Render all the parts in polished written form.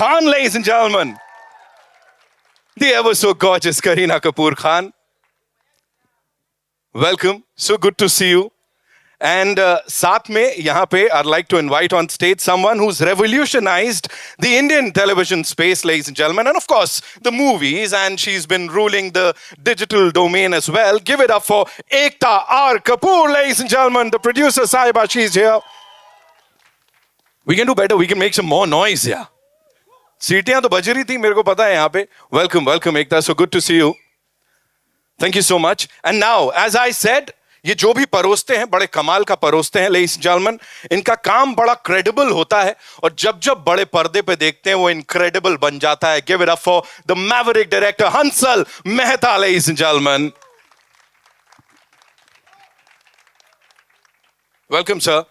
Khan, ladies and gentlemen. The ever so gorgeous Kareena Kapoor Khan. Welcome. So good to see you. And साथ में यहाँ पे I'd like to invite on stage someone who's revolutionized the Indian television space, ladies and gentlemen, and of course the movies, and she's been ruling the digital domain as well. Give it up for Ekta R. Kapoor, ladies and gentlemen, the producer Sahiba, she's here. We can do better, we can make some more noise, yeah. सीटियां तो बज रही थी मेरे को पता है यहाँ पे. Welcome, welcome Ekta, so good to see you. Thank you so much. And now, as I said, ये जो भी परोसते हैं बड़े कमाल का परोसते हैं ladies and gentlemen. इनका काम बड़ा credible होता है और जब जब बड़े पर्दे पे देखते हैं वो incredible बन जाता है. Give it up for the maverick director Hansal Mehta, ladies and gentlemen. Welcome, sir.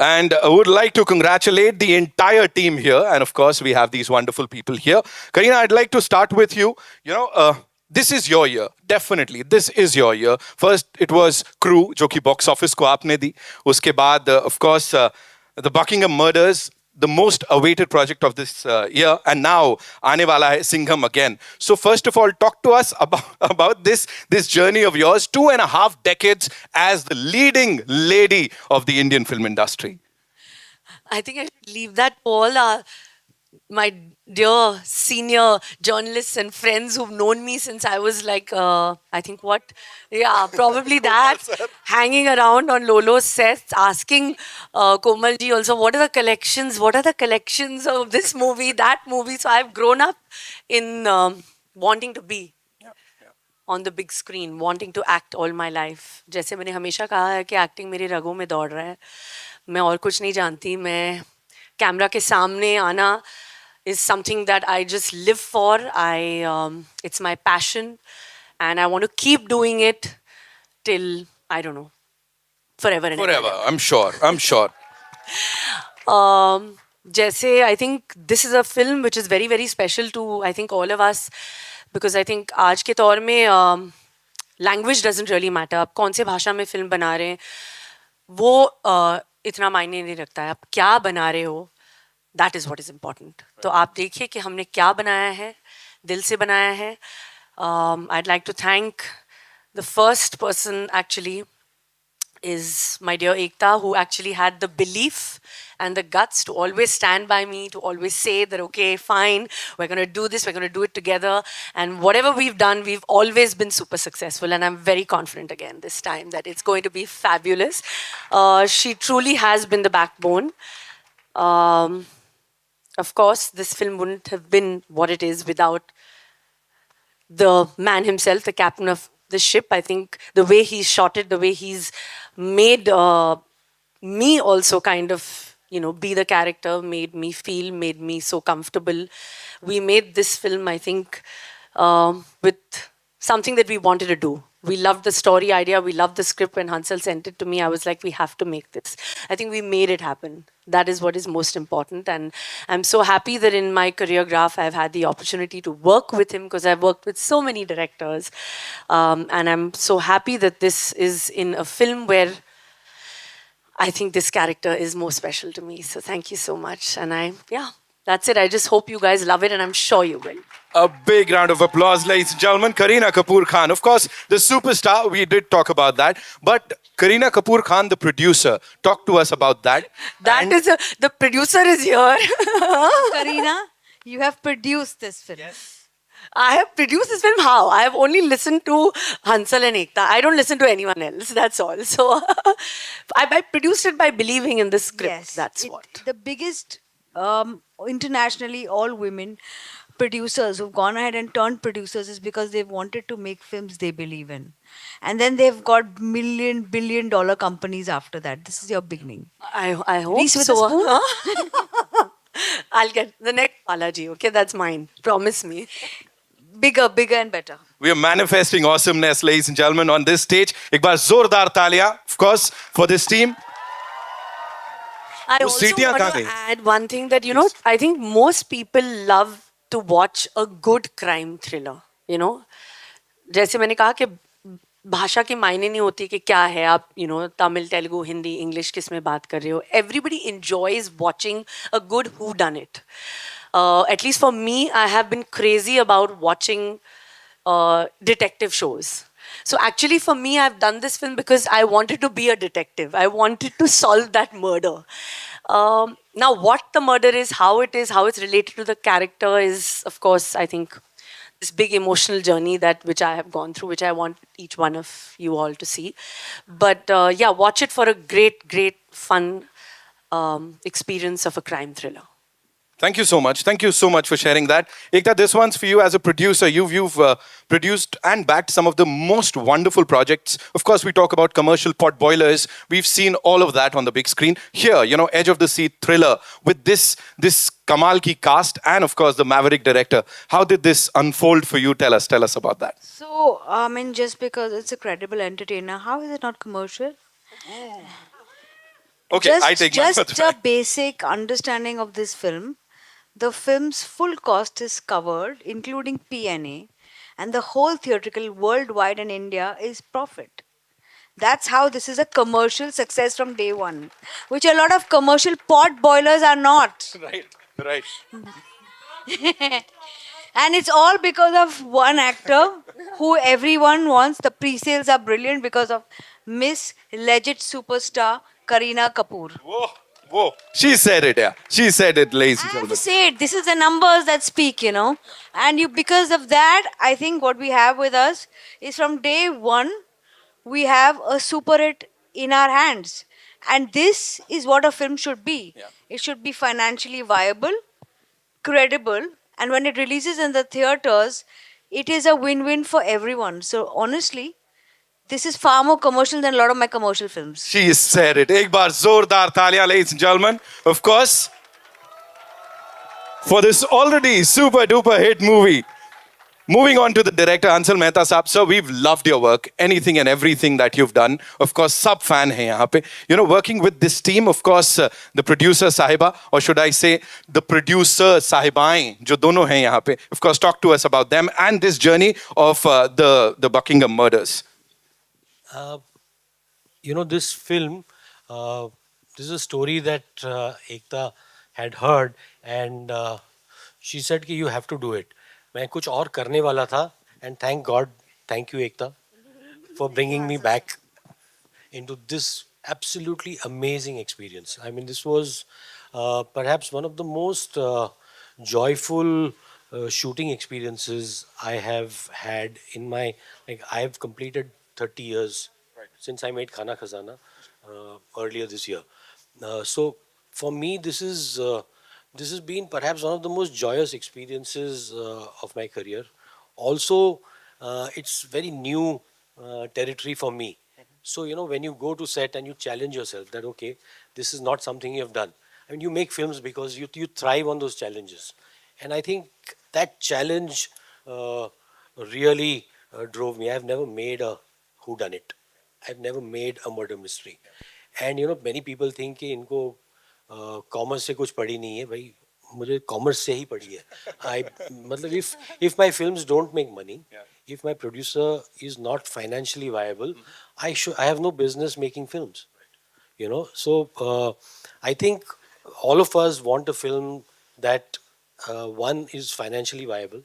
And I would like to congratulate the entire team here. And of course, we have these wonderful people here. Kareena, I'd like to start with you. You know, this is your year. Definitely, this is your year. First, it was Crew, जो कि box office को आपने दी. उसके बाद, of course, the Buckingham Murders, the most awaited project of this year. And now, आने वाला है Singham again. So first of all, talk to us about this journey of yours. 2.5 decades as the leading lady of the Indian film industry. I think I should leave that Paul, my dear senior journalists and friends who've known me since I was like, I think what? Yeah, probably that. Hanging around on Lolo's sets, asking Komalji also, what are the collections? What are the collections of this movie, that movie? So I've grown up in wanting to be on the big screen, wanting to act all my life. जैसे मैंने हमेशा कहा है कि acting मेरे रगों में दौड़ रहा है. मैं और कुछ नहीं जानती. मैं कैमरा के सामने आना is something that I just live for. It's my passion, and I want to keep doing it till, I don't know, forever and ever. Forever, I'm sure. Jaise, I think this is a film which is very, very special to, I think, all of us, because I think आज के दौर में language doesn't really matter. आप कौन से भाषा में film बना रहे हैं, वो इतना मायने नहीं रखता है. आप क्या बना रहे हो, that is what is important. तो आप देखिए कि हमने क्या बनाया है, दिल से बनाया है. I'd like to thank the first person actually is my dear Ekta, who actually had the belief and the guts to always stand by me, to always say that, okay, fine, we're going to do this, we're going to do it together. And whatever we've done, we've always been super successful. And I'm very confident again this time that it's going to be fabulous. She truly has been the backbone. Of course, this film wouldn't have been what it is without the man himself, the captain of the ship. I think the way he's shot it, the way he's made me also kind of, you know, be the character, made me feel, made me so comfortable. We made this film, I think, with something that we wanted to do. We loved the story idea, we loved the script. When Hansal sent it to me, I was like, we have to make this. I think we made it happen. That is what is most important. And I'm so happy that in my career graph, I've had the opportunity to work with him, because I've worked with so many directors. And I'm so happy that this is in a film where I think this character is more special to me. So thank you so much. And that's it. I just hope you guys love it, and I'm sure you will. A big round of applause, ladies and gentlemen. Kareena Kapoor Khan, of course, the superstar. We did talk about that. But Kareena Kapoor Khan, the producer, talk to us about that. The producer is here. Kareena, you have produced this film. Yes. I have produced this film. How? I have only listened to Hansal and Ekta. I don't listen to anyone else. That's all. So I produced it by believing in the script. Yes. That's what. The biggest, internationally, all women producers who've gone ahead and turned producers is because they've wanted to make films they believe in. And then they've got billion-dollar companies after that. This is your beginning. I hope Reese with so. a spoon? Huh? I'll get the next Balaji. Okay, that's mine. Promise me. Bigger and better. We are manifesting awesomeness, ladies and gentlemen, on this stage. एक बार जोरदार तालियां, of course, for this team. I also want to add one thing that, you know, I think most people love to watch a good crime thriller, you know. जैसे मैंने कहा कि भाषा के मायने नहीं होती कि क्या है आप तमिल तेलुगु हिंदी इंग्लिश किस में बात कर रहे हो. Everybody enjoys watching a good who done it. At least for me, I have been crazy about watching detective shows. So actually for me, I've done this film because I wanted to be a detective. I wanted to solve that murder. Now what the murder is, how it's related to the character is, of course, I think this big emotional journey that which I have gone through, which I want each one of you all to see. But yeah, watch it for a great fun experience of a crime thriller. Thank you so much. Thank you so much for sharing that. Ekta, this one's for you as a producer. You've produced and backed some of the most wonderful projects. Of course, we talk about commercial pot boilers. We've seen all of that on the big screen. Here, edge of the seat thriller with this Kamal ki cast and of course the Maverick director. How did this unfold for you? Tell us about that. So, I mean, just because it's a credible entertainer, how is it not commercial? Okay, I take my Just words a back. basic understanding of this film. The film's full cost is covered, including P&A, and the whole theatrical worldwide in India is profit. That's how this is a commercial success from day one, which a lot of commercial pot boilers are not. Right. And it's all because of one actor who everyone wants. The pre sales are brilliant because of Miss Legit Superstar Kareena Kapoor. Whoa. She said it, yeah. She said it, ladies and I have gentlemen. to say it. This is the numbers that speak, And because of that, I think what we have with us is from day one, we have a super hit in our hands. And this is what a film should be. Yeah. It should be financially viable, credible, and when it releases in the theaters, it is a win-win for everyone. So honestly, this is far more commercial than a lot of my commercial films. She said it. Ek baar zordar talia, ladies and gentlemen. Of course, for this already super duper hit movie. Moving on to the director, Ansel Mehta Saab. Sir, we've loved your work, anything and everything that you've done. Of course, sub fan hai yahan pe. Working with this team, of course, the producer Sahiba, or should I say, the producer Sahibain, jo dono hai yahan pe. Of course, talk to us about them and this journey of the Buckingham murders. This film, this is a story that Ekta had heard, and she said कि you have to do it. मैं कुछ और करने वाला था, and thank God, thank you Ekta for bringing me back into this absolutely amazing experience. I mean, this was perhaps one of the most joyful shooting experiences I have had in my, I have completed 30 years since I made Khana Khazana earlier this year. So for me, this has been perhaps one of the most joyous experiences of my career. Also, it's very new territory for me. So, when you go to set and you challenge yourself that, okay, this is not something you have done. I mean, you make films because you thrive on those challenges. And I think that challenge really drove me. I've never made a whodunit. I've never made a murder mystery. And, many people think कि इनको commerce से कुछ पढ़ी नहीं है भाई मुझे commerce से ही पढ़ी है आई मतलब if my films don't make money, if my producer is not financially viable, I have no business making films. So I think all of us want a film that one is financially viable,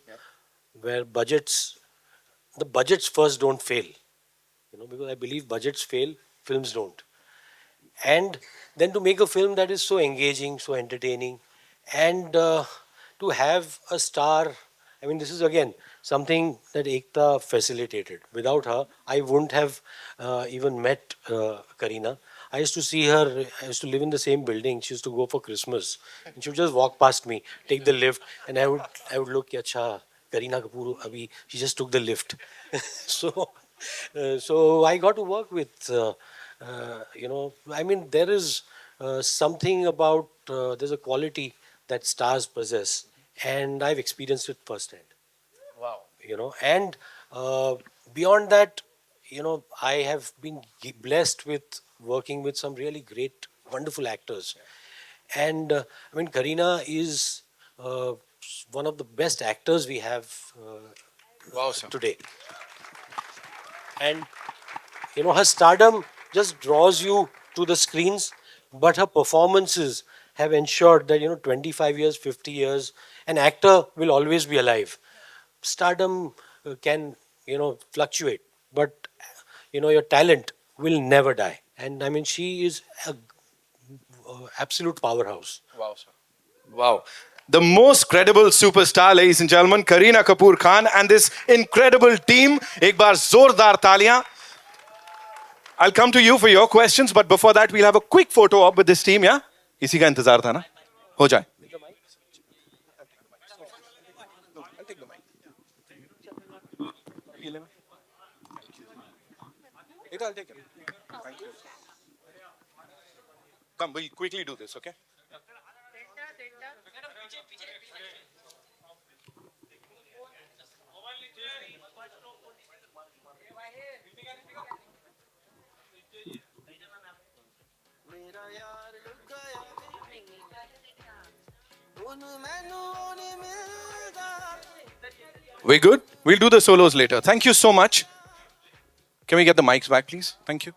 where the budgets first don't fail, because I believe budgets fail, films don't. And then to make a film that is so engaging, so entertaining, and to have a star. I mean, this is again something that Ekta facilitated. Without her, I wouldn't have even met Kareena. I used to see her, I used to live in the same building. She used to go for Christmas. And she would just walk past me, take the lift, and I would look, Acha, Kareena Kapoor, abhi, she just took the lift. So I got to work with, I mean, there is something about, there's a quality that stars possess, and I've experienced it firsthand. Wow. And beyond that, I have been blessed with working with some really great, wonderful actors. And I mean, Kareena is one of the best actors we have Wow, sir. today. And you know, her stardom just draws you to the screens, but her performances have ensured that, you know, 25 years, 50 years, an actor will always be alive. Stardom can, you know, fluctuate, but, you know, your talent will never die. And I mean, she is a absolute powerhouse. Wow, sir. Wow. The most credible superstar, ladies and gentlemen, Kareena Kapoor Khan and this incredible team. एक बार जोरदार तालियां. I'll come to you for your questions, but before that, we'll have a quick photo op with this team, yeah? इसी का इंतजार था ना? हो जाए. I'll take it. Thank you. Come, we'll quickly do this, okay? We're good? We'll do the solos later. Thank you so much. Can we get the mics back, please? Thank you.